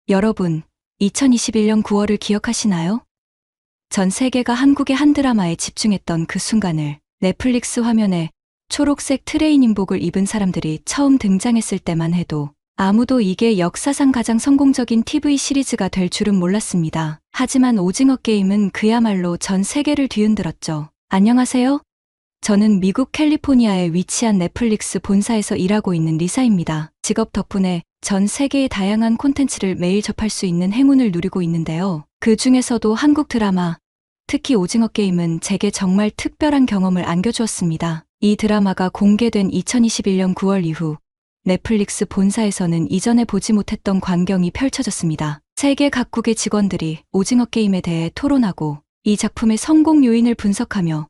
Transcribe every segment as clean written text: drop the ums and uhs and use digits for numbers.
여러분, 2021년 9월을 기억하시나요? 전 세계가 한국의 한 드라마에 집중했던 그 순간을 넷플릭스 화면에 초록색 트레이닝복을 입은 사람들이 처음 등장했을 때만 해도 아무도 이게 역사상 가장 성공적인 TV 시리즈가 될 줄은 몰랐습니다. 하지만 오징어 게임은 그야말로 전 세계를 뒤흔들었죠. 안녕하세요. 저는 미국 캘리포니아에 위치한 넷플릭스 본사에서 일하고 있는 리사입니다. 직업 덕분에 전 세계의 다양한 콘텐츠를 매일 접할 수 있는 행운을 누리고 있는데요. 그 중에서도 한국 드라마, 특히 오징어 게임은 제게 정말 특별한 경험을 안겨주었습니다. 이 드라마가 공개된 2021년 9월 이후 넷플릭스 본사에서는 이전에 보지 못했던 광경이 펼쳐졌습니다. 세계 각국의 직원들이 오징어 게임에 대해 토론하고 이 작품의 성공 요인을 분석하며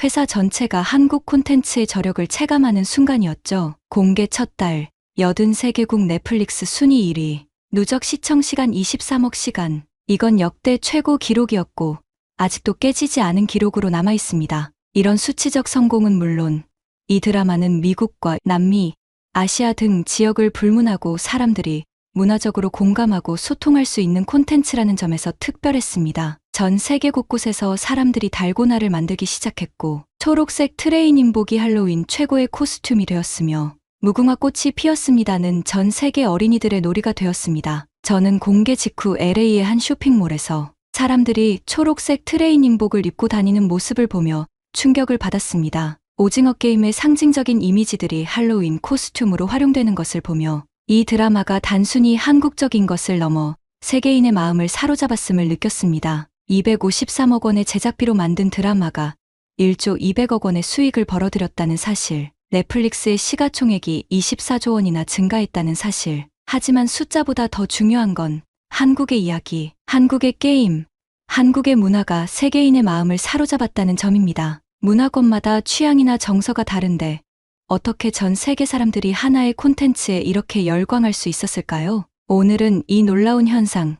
회사 전체가 한국 콘텐츠의 저력을 체감하는 순간이었죠. 공개 첫 달 83개국 넷플릭스 순위 1위, 누적 시청시간 23억 시간. 이건 역대 최고 기록이었고 아직도 깨지지 않은 기록으로 남아있습니다. 이런 수치적 성공은 물론 이 드라마는 미국과 남미, 아시아 등 지역을 불문하고 사람들이 문화적으로 공감하고 소통할 수 있는 콘텐츠라는 점에서 특별했습니다. 전 세계 곳곳에서 사람들이 달고나를 만들기 시작했고 초록색 트레이닝복이 할로윈 최고의 코스튬이 되었으며 무궁화 꽃이 피었습니다는 전 세계 어린이들의 놀이가 되었습니다. 저는 공개 직후 LA의 한 쇼핑몰에서 사람들이 초록색 트레이닝복을 입고 다니는 모습을 보며 충격을 받았습니다. 오징어 게임의 상징적인 이미지들이 할로윈 코스튬으로 활용되는 것을 보며 이 드라마가 단순히 한국적인 것을 넘어 세계인의 마음을 사로잡았음을 느꼈습니다. 253억 원의 제작비로 만든 드라마가 1조 200억 원의 수익을 벌어들였다는 사실, 넷플릭스의 시가총액이 24조 원이나 증가했다는 사실. 하지만 숫자보다 더 중요한 건 한국의 이야기, 한국의 게임, 한국의 문화가 세계인의 마음을 사로잡았다는 점입니다. 문화권마다 취향이나 정서가 다른데 어떻게 전 세계 사람들이 하나의 콘텐츠에 이렇게 열광할 수 있었을까요? 오늘은 이 놀라운 현상,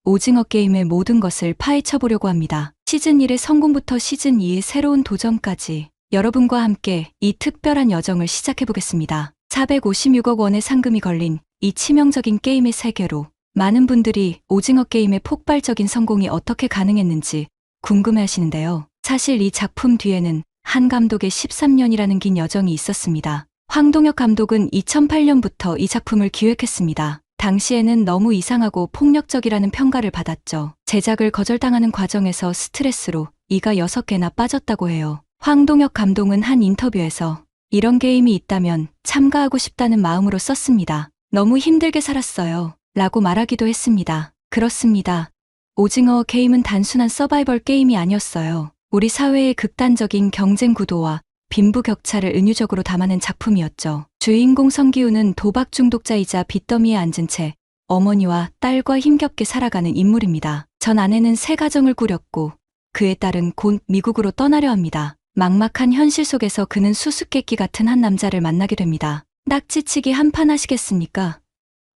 오징어 게임의 모든 것을 파헤쳐보려고 합니다. 시즌 1의 성공부터 시즌 2의 새로운 도전까지 여러분과 함께 이 특별한 여정을 시작해보겠습니다. 456억 원의 상금이 걸린 이 치명적인 게임의 세계로 많은 분들이 오징어 게임의 폭발적인 성공이 어떻게 가능했는지 궁금해하시는데요. 사실 이 작품 뒤에는 한 감독의 13년이라는 긴 여정이 있었습니다. 황동혁 감독은 2008년부터 이 작품을 기획했습니다. 당시에는 너무 이상하고 폭력적이라는 평가를 받았죠. 제작을 거절당하는 과정에서 스트레스로 이가 6개나 빠졌다고 해요. 황동혁 감독은 한 인터뷰에서 이런 게임이 있다면 참가하고 싶다는 마음으로 썼습니다. 너무 힘들게 살았어요. 라고 말하기도 했습니다. 그렇습니다. 오징어 게임은 단순한 서바이벌 게임이 아니었어요. 우리 사회의 극단적인 경쟁 구도와 빈부격차를 은유적으로 담아낸 작품이었죠. 주인공 성기훈은 도박 중독자이자 빚더미에 앉은 채 어머니와 딸과 힘겹게 살아가는 인물입니다. 전 아내는 새 가정을 꾸렸고 그의 딸은 곧 미국으로 떠나려 합니다. 막막한 현실 속에서 그는 수수께끼 같은 한 남자를 만나게 됩니다. 딱지치기 한 판 하시겠습니까?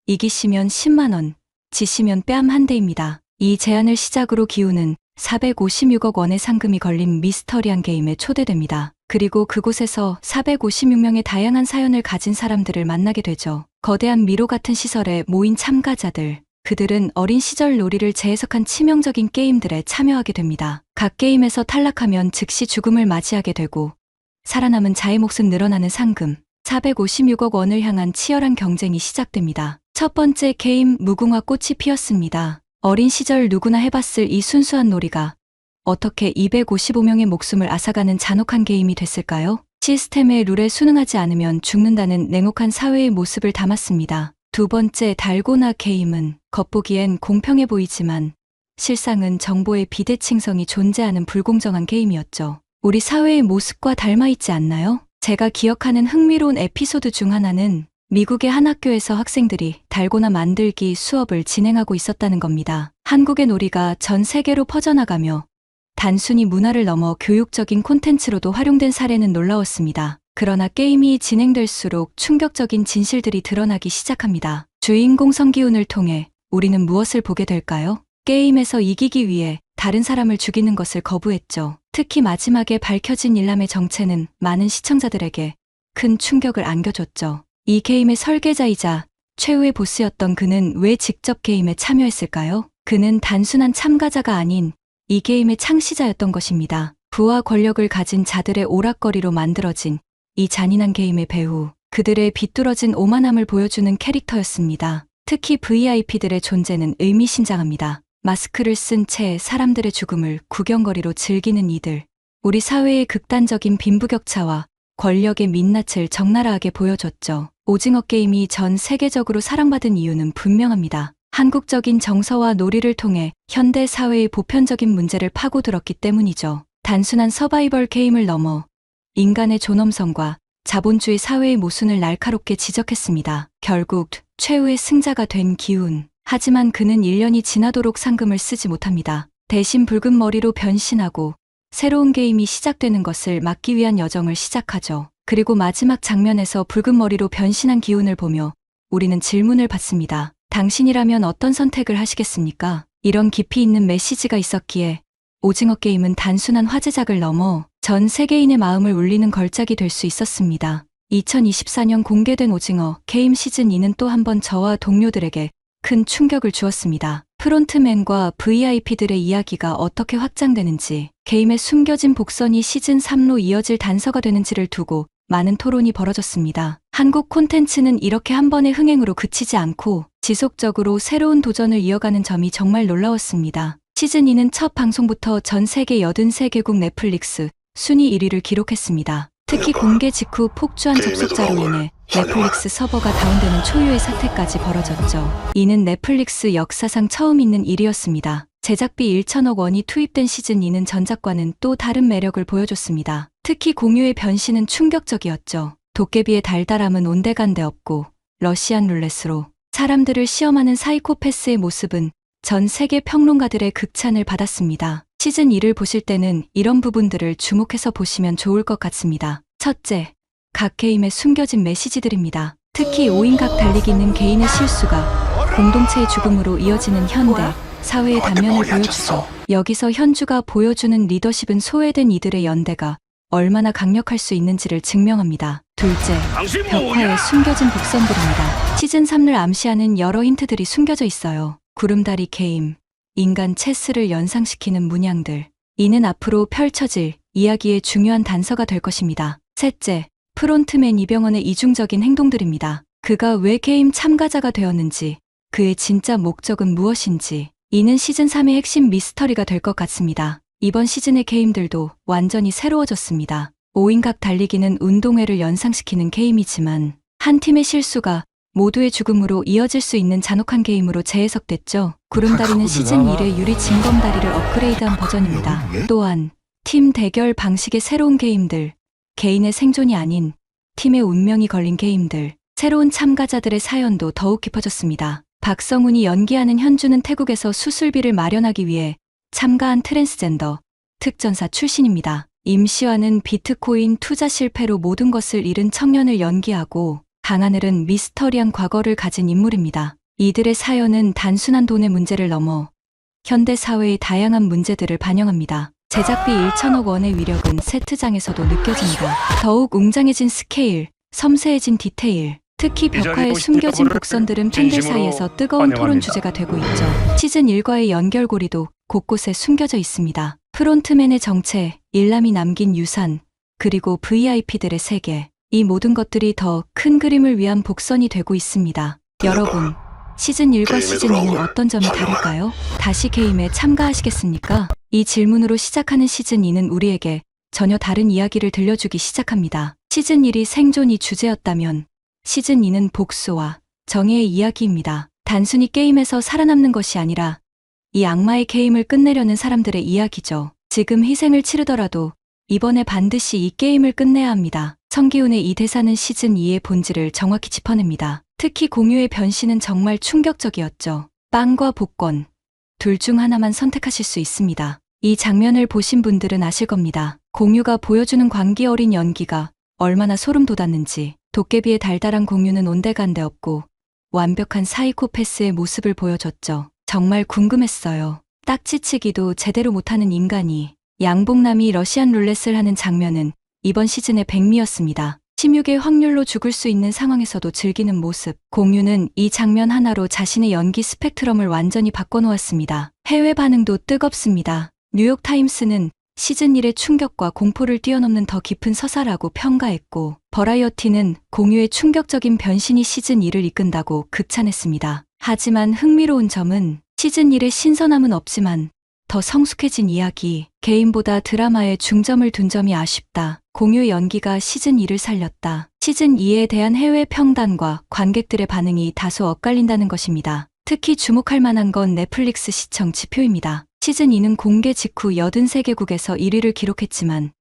이기시면 10만 원, 지시면 뺨 한 대입니다. 이 제안을 시작으로 기훈은 456억 원의 상금이 걸린 미스터리한 게임에 초대됩니다. 그리고 그곳에서 456명의 다양한 사연을 가진 사람들을 만나게 되죠. 거대한 미로 같은 시설에 모인 참가자들, 그들은 어린 시절 놀이를 재해석한 치명적인 게임들에 참여하게 됩니다. 각 게임에서 탈락하면 즉시 죽음을 맞이하게 되고 살아남은 자의 몫은 늘어나는 상금, 456억 원을 향한 치열한 경쟁이 시작됩니다. 첫 번째 게임 무궁화 꽃이 피었습니다. 어린 시절 누구나 해봤을 이 순수한 놀이가 어떻게 255명의 목숨을 앗아가는 잔혹한 게임이 됐을까요? 시스템의 룰에 순응하지 않으면 죽는다는 냉혹한 사회의 모습을 담았습니다. 두 번째 달고나 게임은 겉보기엔 공평해 보이지만 실상은 정보의 비대칭성이 존재하는 불공정한 게임이었죠. 우리 사회의 모습과 닮아있지 않나요? 제가 기억하는 흥미로운 에피소드 중 하나는 미국의 한 학교에서 학생들이 달고나 만들기 수업을 진행하고 있었다는 겁니다. 한국의 놀이가 전 세계로 퍼져나가며 단순히 문화를 넘어 교육적인 콘텐츠로도 활용된 사례는 놀라웠습니다. 그러나 게임이 진행될수록 충격적인 진실들이 드러나기 시작합니다. 주인공 성기훈을 통해 우리는 무엇을 보게 될까요? 게임에서 이기기 위해 다른 사람을 죽이는 것을 거부했죠. 특히 마지막에 밝혀진 일남의 정체는 많은 시청자들에게 큰 충격을 안겨줬죠. 이 게임의 설계자이자 최후의 보스였던 그는 왜 직접 게임에 참여했을까요? 그는 단순한 참가자가 아닌 이 게임의 창시자였던 것입니다. 부와 권력을 가진 자들의 오락거리로 만들어진 이 잔인한 게임의 배후, 그들의 비뚤어진 오만함을 보여주는 캐릭터였습니다. 특히 VIP들의 존재는 의미심장합니다. 마스크를 쓴 채 사람들의 죽음을 구경거리로 즐기는 이들. 우리 사회의 극단적인 빈부격차와 권력의 민낯을 적나라하게 보여줬죠. 오징어 게임이 전 세계적으로 사랑받은 이유는 분명합니다. 한국적인 정서와 놀이를 통해 현대 사회의 보편적인 문제를 파고들었기 때문이죠. 단순한 서바이벌 게임을 넘어 인간의 존엄성과 자본주의 사회의 모순을 날카롭게 지적했습니다. 결국 최후의 승자가 된 기훈. 하지만 그는 1년이 지나도록 상금을 쓰지 못합니다. 대신 붉은 머리로 변신하고 새로운 게임이 시작되는 것을 막기 위한 여정을 시작하죠. 그리고 마지막 장면에서 붉은 머리로 변신한 기훈을 보며 우리는 질문을 받습니다. 당신이라면 어떤 선택을 하시겠습니까? 이런 깊이 있는 메시지가 있었기에 오징어 게임은 단순한 화제작을 넘어 전 세계인의 마음을 울리는 걸작이 될 수 있었습니다. 2024년 공개된 오징어 게임 시즌2는 또 한 번 저와 동료들에게 큰 충격을 주었습니다. 프론트맨과 VIP들의 이야기가 어떻게 확장되는지, 게임의 숨겨진 복선이 시즌3로 이어질 단서가 되는지를 두고 많은 토론이 벌어졌습니다. 한국 콘텐츠는 이렇게 한 번의 흥행으로 그치지 않고 지속적으로 새로운 도전을 이어가는 점이 정말 놀라웠습니다. 시즌2는 첫 방송부터 전 세계 83개국 넷플릭스 순위 1위를 기록했습니다. 특히 공개 직후 폭주한 접속자로 인해 넷플릭스 서버가 다운되는 초유의 사태까지 벌어졌죠. 이는 넷플릭스 역사상 처음 있는 일이었습니다. 제작비 1천억 원이 투입된 시즌2는 전작과는 또 다른 매력을 보여줬습니다. 특히 공유의 변신은 충격적이었죠. 도깨비의 달달함은 온데간데 없고 러시안 룰렛으로 사람들을 시험하는 사이코패스의 모습은 전 세계 평론가들의 극찬을 받았습니다. 시즌2를 보실 때는 이런 부분들을 주목해서 보시면 좋을 것 같습니다. 첫째, 각 게임의 숨겨진 메시지들입니다. 특히 5인각 달리기는 개인의 실수가 공동체의 죽음으로 이어지는 현대 사회의 단면을 보여주죠. 여기서 현주가 보여주는 리더십은 소외된 이들의 연대가 얼마나 강력할 수 있는지를 증명합니다. 둘째, 벽화에 숨겨진 복선들입니다. 시즌3를 암시하는 여러 힌트들이 숨겨져 있어요. 구름다리 게임, 인간 체스를 연상시키는 문양들. 이는 앞으로 펼쳐질 이야기의 중요한 단서가 될 것입니다. 셋째, 프론트맨 이병헌의 이중적인 행동들입니다. 그가 왜 게임 참가자가 되었는지, 그의 진짜 목적은 무엇인지, 이는 시즌3의 핵심 미스터리가 될 것 같습니다. 이번 시즌의 게임들도 완전히 새로워졌습니다. 5인각 달리기는 운동회를 연상시키는 게임이지만 한 팀의 실수가 모두의 죽음으로 이어질 수 있는 잔혹한 게임으로 재해석됐죠. 구름다리는 시즌1의 유리 징검다리를 업그레이드한 버전입니다. 또한 팀 대결 방식의 새로운 게임들, 개인의 생존이 아닌 팀의 운명이 걸린 게임들, 새로운 참가자들의 사연도 더욱 깊어졌습니다. 박성훈이 연기하는 현주는 태국에서 수술비를 마련하기 위해 참가한 트랜스젠더 특전사 출신입니다. 임시완은 비트코인 투자 실패로 모든 것을 잃은 청년을 연기하고, 강하늘은 미스터리한 과거를 가진 인물입니다. 이들의 사연은 단순한 돈의 문제를 넘어 현대 사회의 다양한 문제들을 반영합니다. 제작비 1천억 원의 위력은 세트장에서도 느껴집니다. 더욱 웅장해진 스케일, 섬세해진 디테일, 특히 벽화에 숨겨진 복선들은 팬들 사이에서 뜨거운 토론 주제가 되고 있죠. 시즌 1과의 연결고리도 곳곳에 숨겨져 있습니다. 프론트맨의 정체, 일남이 남긴 유산, 그리고 VIP들의 세계. 이 모든 것들이 더 큰 그림을 위한 복선이 되고 있습니다. 여러분, 시즌 1과 시즌 2는 어떤 점이 다를까요? 다시 게임에 참가하시겠습니까? 이 질문으로 시작하는 시즌 2는 우리에게 전혀 다른 이야기를 들려주기 시작합니다. 시즌 1이 생존이 주제였다면 시즌 2는 복수와 정의의 이야기입니다. 단순히 게임에서 살아남는 것이 아니라 이 악마의 게임을 끝내려는 사람들의 이야기죠. 지금 희생을 치르더라도 이번에 반드시 이 게임을 끝내야 합니다. 성기훈의 이 대사는 시즌 2의 본질을 정확히 짚어냅니다. 특히 공유의 변신은 정말 충격적이었죠. 빵과 복권, 둘 중 하나만 선택하실 수 있습니다. 이 장면을 보신 분들은 아실 겁니다. 공유가 보여주는 광기 어린 연기가 얼마나 소름 돋았는지. 도깨비의 달달한 공유는 온데간데 없고 완벽한 사이코패스의 모습을 보여줬죠. 정말 궁금했어요. 딱지치기도 제대로 못하는 인간이 양봉남이 러시안 룰렛을 하는 장면은 이번 시즌의 백미였습니다. 16의 확률로 죽을 수 있는 상황에서도 즐기는 모습. 공유는 이 장면 하나로 자신의 연기 스펙트럼을 완전히 바꿔놓았습니다. 해외 반응도 뜨겁습니다. 뉴욕타임스는 시즌 1의 충격과 공포를 뛰어넘는 더 깊은 서사라고 평가했고, 버라이어티는 공유의 충격적인 변신이 시즌 2를 이끈다고 극찬했습니다. 하지만 흥미로운 점은 시즌 1의 신선함은 없지만 더 성숙해진 이야기, 게임보다 드라마에 중점을 둔 점이 아쉽다. 공유의 연기가 시즌 2를 살렸다. 시즌 2에 대한 해외 평단과 관객들의 반응이 다소 엇갈린다는 것입니다. 특히 주목할 만한 건 넷플릭스 시청 지표입니다. 시즌 2는 공개 직후 83개국에서 1위를 기록했지만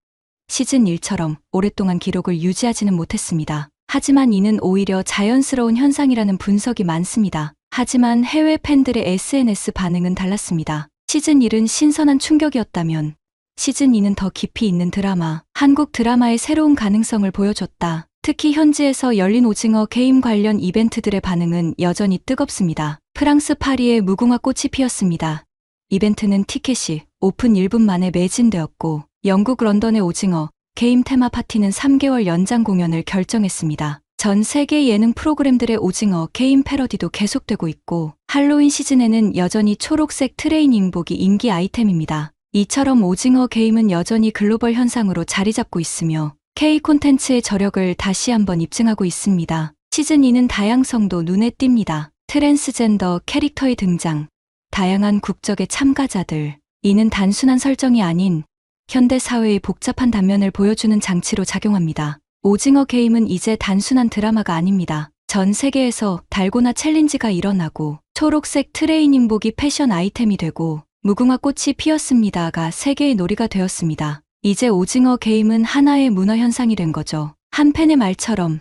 시즌 1처럼 오랫동안 기록을 유지하지는 못했습니다. 하지만 이는 오히려 자연스러운 현상이라는 분석이 많습니다. 하지만 해외 팬들의 SNS 반응은 달랐습니다. 시즌 1은 신선한 충격이었다면 시즌 2는 더 깊이 있는 드라마, 한국 드라마의 새로운 가능성을 보여줬다. 특히 현지에서 열린 오징어 게임 관련 이벤트들의 반응은 여전히 뜨겁습니다. 프랑스 파리에 무궁화 꽃이 피었습니다. 이벤트는 티켓이 오픈 1분 만에 매진되었고, 영국 런던의 오징어 게임 테마 파티는 3개월 연장 공연을 결정했습니다. 전 세계 예능 프로그램들의 오징어 게임 패러디도 계속되고 있고, 할로윈 시즌에는 여전히 초록색 트레이닝복이 인기 아이템입니다. 이처럼 오징어 게임은 여전히 글로벌 현상으로 자리 잡고 있으며 K 콘텐츠의 저력을 다시 한번 입증하고 있습니다. 시즌 2는 다양성도 눈에 띕니다. 트랜스젠더 캐릭터의 등장, 다양한 국적의 참가자들. 이는 단순한 설정이 아닌 현대 사회의 복잡한 단면을 보여주는 장치로 작용합니다. 오징어 게임은 이제 단순한 드라마가 아닙니다. 전 세계에서 달고나 챌린지가 일어나고, 초록색 트레이닝복이 패션 아이템이 되고, 무궁화 꽃이 피었습니다가 세계의 놀이가 되었습니다. 이제 오징어 게임은 하나의 문화 현상이 된 거죠. 한 팬의 말처럼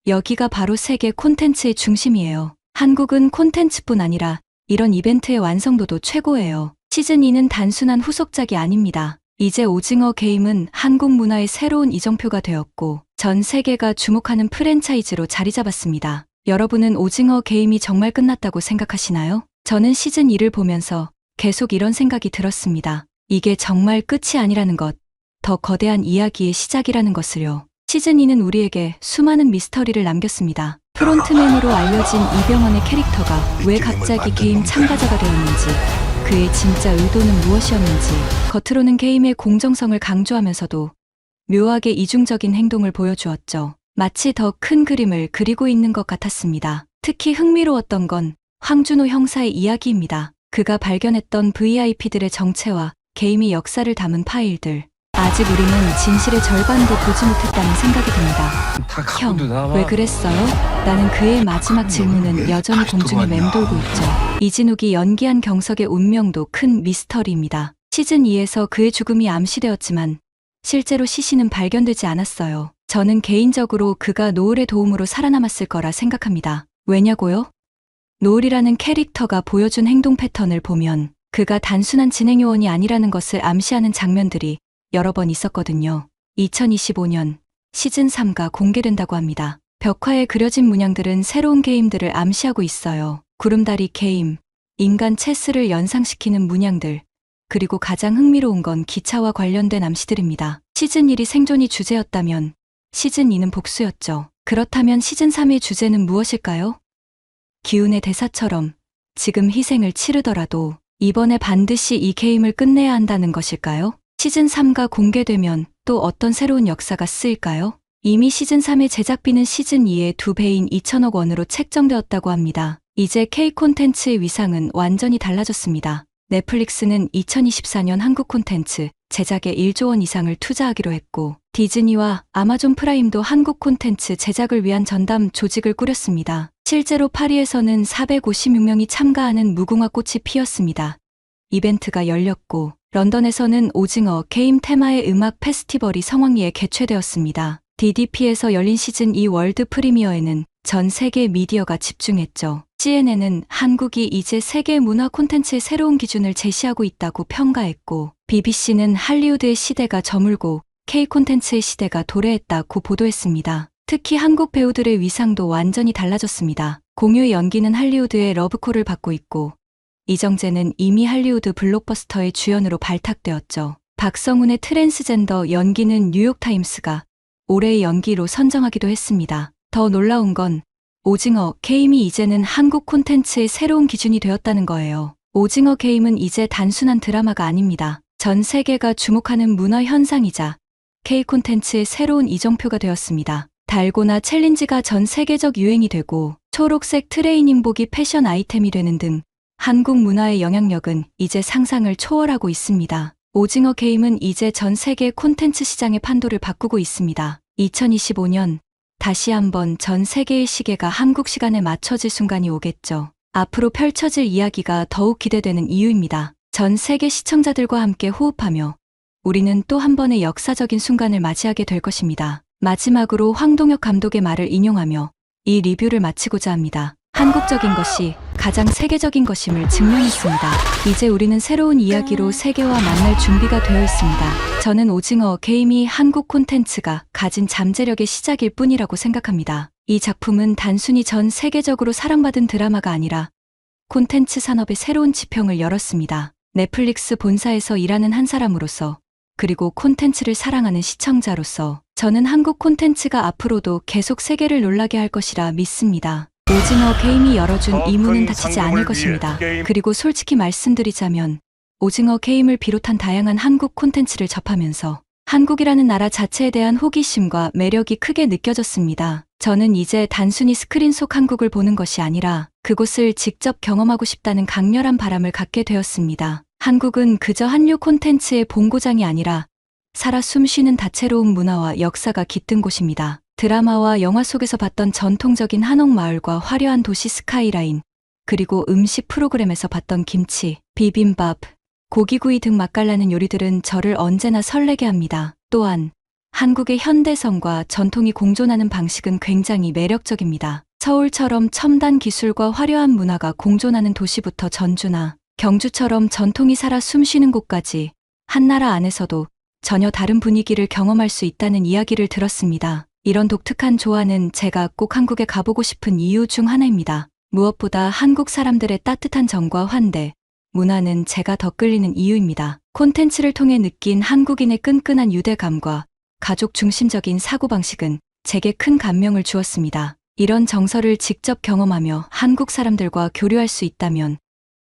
여기가 바로 세계 콘텐츠의 중심이에요. 한국은 콘텐츠뿐 아니라 이런 이벤트의 완성도도 최고예요. 시즌 2는 단순한 후속작이 아닙니다. 이제 오징어 게임은 한국 문화의 새로운 이정표가 되었고, 전 세계가 주목하는 프랜차이즈로 자리 잡았습니다. 여러분은 오징어 게임이 정말 끝났다고 생각하시나요? 저는 시즌 2를 보면서 계속 이런 생각이 들었습니다. 이게 정말 끝이 아니라는 것, 더 거대한 이야기의 시작이라는 것을요. 시즌 2는 우리에게 수많은 미스터리를 남겼습니다. 프론트맨으로 알려진 이병헌의 캐릭터가 왜 갑자기 게임 참가자가 되었는지, 그의 진짜 의도는 무엇이었는지, 겉으로는 게임의 공정성을 강조하면서도 묘하게 이중적인 행동을 보여주었죠. 마치 더 큰 그림을 그리고 있는 것 같았습니다. 특히 흥미로웠던 건 황준호 형사의 이야기입니다. 그가 발견했던 VIP들의 정체와 게임의 역사를 담은 파일들. 아직 우리는 진실의 절반도 보지 못했다는 생각이 듭니다. 형, 왜 그랬어요? 라는 그의 마지막 질문은 여전히 공중에 맴돌고 있죠. 이진욱이 연기한 경석의 운명도 큰 미스터리입니다. 시즌 2에서 그의 죽음이 암시되었지만 실제로 시신은 발견되지 않았어요. 저는 개인적으로 그가 노을의 도움으로 살아남았을 거라 생각합니다. 왜냐고요? 노을이라는 캐릭터가 보여준 행동 패턴을 보면 그가 단순한 진행 요원이 아니라는 것을 암시하는 장면들이 여러 번 있었거든요. 2025년 시즌 3가 공개된다고 합니다. 벽화에 그려진 문양들은 새로운 게임들을 암시하고 있어요. 구름다리 게임, 인간 체스를 연상시키는 문양들, 그리고 가장 흥미로운 건 기차와 관련된 암시들입니다. 시즌 1이 생존이 주제였다면 시즌 2는 복수였죠. 그렇다면 시즌 3의 주제는 무엇일까요? 기운의 대사처럼 지금 희생을 치르더라도 이번에 반드시 이 게임을 끝내야 한다는 것일까요? 시즌 3가 공개되면 또 어떤 새로운 역사가 쓰일까요? 이미 시즌 3의 제작비는 시즌 2의 2배인 2천억 원으로 책정되었다고 합니다. 이제 K 콘텐츠의 위상은 완전히 달라졌습니다. 넷플릭스는 2024년 한국 콘텐츠 제작에 1조 원 이상을 투자하기로 했고, 디즈니와 아마존 프라임도 한국 콘텐츠 제작을 위한 전담 조직을 꾸렸습니다. 실제로 파리에서는 456명이 참가하는 무궁화 꽃이 피었습니다. 이벤트가 열렸고, 런던에서는 오징어 게임 테마의 음악 페스티벌이 성황리에 개최되었습니다. DDP에서 열린 시즌 2 월드 프리미어에는 전 세계 미디어가 집중했죠. CNN은 한국이 이제 세계 문화 콘텐츠의 새로운 기준을 제시하고 있다고 평가했고, BBC는 할리우드의 시대가 저물고 K 콘텐츠의 시대가 도래했다고 보도했습니다. 특히 한국 배우들의 위상도 완전히 달라졌습니다. 공유의 연기는 할리우드의 러브콜을 받고 있고, 이정재는 이미 할리우드 블록버스터의 주연으로 발탁되었죠. 박성훈의 트랜스젠더 연기는 뉴욕타임스가 올해의 연기로 선정하기도 했습니다. 더 놀라운 건 오징어 게임이 이제는 한국 콘텐츠의 새로운 기준이 되었다는 거예요. 오징어 게임은 이제 단순한 드라마가 아닙니다. 전 세계가 주목하는 문화 현상이자 K 콘텐츠의 새로운 이정표가 되었습니다. 달고나 챌린지가 전 세계적 유행이 되고 초록색 트레이닝복이 패션 아이템이 되는 등 한국 문화의 영향력은 이제 상상을 초월하고 있습니다. 오징어 게임은 이제 전 세계 콘텐츠 시장의 판도를 바꾸고 있습니다. 2025년 다시 한번 전 세계의 시계가 한국 시간에 맞춰질 순간이 오겠죠. 앞으로 펼쳐질 이야기가 더욱 기대되는 이유입니다. 전 세계 시청자들과 함께 호흡하며 우리는 또 한 번의 역사적인 순간을 맞이하게 될 것입니다. 마지막으로 황동혁 감독의 말을 인용하며 이 리뷰를 마치고자 합니다. 한국적인 것이 가장 세계적인 것임을 증명했습니다. 이제 우리는 새로운 이야기로 세계와 만날 준비가 되어 있습니다. 저는 오징어 게임이 한국 콘텐츠가 가진 잠재력의 시작일 뿐이라고 생각합니다. 이 작품은 단순히 전 세계적으로 사랑받은 드라마가 아니라 콘텐츠 산업의 새로운 지평을 열었습니다. 넷플릭스 본사에서 일하는 한 사람으로서 그리고 콘텐츠를 사랑하는 시청자로서 저는 한국 콘텐츠가 앞으로도 계속 세계를 놀라게 할 것이라 믿습니다. 오징어 게임이 열어준 이 문은 닫히지 않을 것입니다. 그리고 솔직히 말씀드리자면 오징어 게임을 비롯한 다양한 한국 콘텐츠를 접하면서 한국이라는 나라 자체에 대한 호기심과 매력이 크게 느껴졌습니다. 저는 이제 단순히 스크린 속 한국을 보는 것이 아니라 그곳을 직접 경험하고 싶다는 강렬한 바람을 갖게 되었습니다. 한국은 그저 한류 콘텐츠의 본고장이 아니라 살아 숨쉬는 다채로운 문화와 역사가 깃든 곳입니다. 드라마와 영화 속에서 봤던 전통적인 한옥마을과 화려한 도시 스카이라인, 그리고 음식 프로그램에서 봤던 김치, 비빔밥, 고기구이 등 맛깔나는 요리들은 저를 언제나 설레게 합니다. 또한 한국의 현대성과 전통이 공존하는 방식은 굉장히 매력적입니다. 서울처럼 첨단 기술과 화려한 문화가 공존하는 도시부터 전주나 경주처럼 전통이 살아 숨쉬는 곳까지 한 나라 안에서도 전혀 다른 분위기를 경험할 수 있다는 이야기를 들었습니다. 이런 독특한 조화는 제가 꼭 한국에 가보고 싶은 이유 중 하나입니다. 무엇보다 한국 사람들의 따뜻한 정과 환대, 문화는 제가 더 끌리는 이유입니다. 콘텐츠를 통해 느낀 한국인의 끈끈한 유대감과 가족 중심적인 사고방식은 제게 큰 감명을 주었습니다. 이런 정서를 직접 경험하며 한국 사람들과 교류할 수 있다면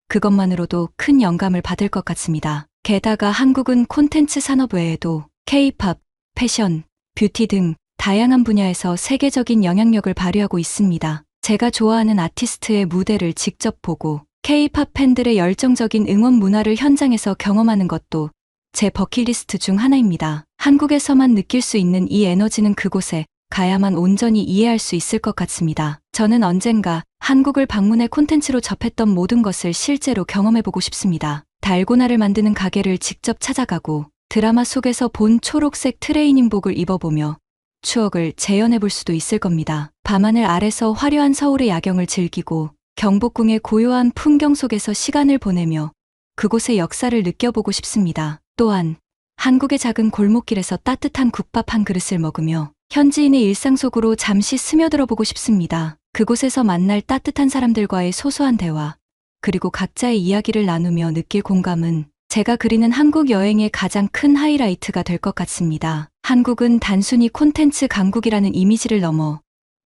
그것만으로도 큰 영감을 받을 것 같습니다. 게다가 한국은 콘텐츠 산업 외에도 K-팝, 패션, 뷰티 등 다양한 분야에서 세계적인 영향력을 발휘하고 있습니다. 제가 좋아하는 아티스트의 무대를 직접 보고 K-팝 팬들의 열정적인 응원 문화를 현장에서 경험하는 것도 제 버킷리스트 중 하나입니다. 한국에서만 느낄 수 있는 이 에너지는 그곳에 가야만 온전히 이해할 수 있을 것 같습니다. 저는 언젠가 한국을 방문해 콘텐츠로 접했던 모든 것을 실제로 경험해보고 싶습니다. 달고나를 만드는 가게를 직접 찾아가고 드라마 속에서 본 초록색 트레이닝복을 입어보며 추억을 재현해볼 수도 있을 겁니다. 밤하늘 아래서 화려한 서울의 야경을 즐기고 경복궁의 고요한 풍경 속에서 시간을 보내며 그곳의 역사를 느껴보고 싶습니다. 또한 한국의 작은 골목길에서 따뜻한 국밥 한 그릇을 먹으며 현지인의 일상 속으로 잠시 스며들어 보고 싶습니다. 그곳에서 만날 따뜻한 사람들과의 소소한 대화, 그리고 각자의 이야기를 나누며 느낄 공감은 제가 그리는 한국 여행의 가장 큰 하이라이트가 될 것 같습니다. 한국은 단순히 콘텐츠 강국이라는 이미지를 넘어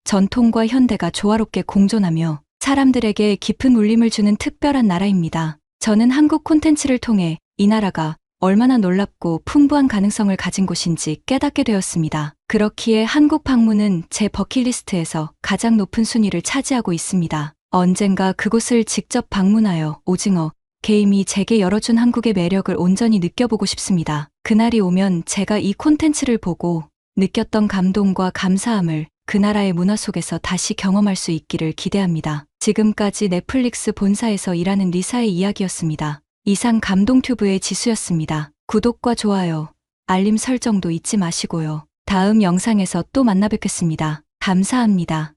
전통과 현대가 조화롭게 공존하며 사람들에게 깊은 울림을 주는 특별한 나라입니다. 저는 한국 콘텐츠를 통해 이 나라가 얼마나 놀랍고 풍부한 가능성을 가진 곳인지 깨닫게 되었습니다. 그렇기에 한국 방문은 제 버킷리스트에서 가장 높은 순위를 차지하고 있습니다. 언젠가 그곳을 직접 방문하여 오징어 게임이 제게 열어준 한국의 매력을 온전히 느껴보고 싶습니다. 그날이 오면 제가 이 콘텐츠를 보고 느꼈던 감동과 감사함을 그 나라의 문화 속에서 다시 경험할 수 있기를 기대합니다. 지금까지 넷플릭스 본사에서 일하는 리사의 이야기였습니다. 이상 감동튜브의 지수였습니다. 구독과 좋아요, 알림 설정도 잊지 마시고요. 다음 영상에서 또 만나 뵙겠습니다. 감사합니다.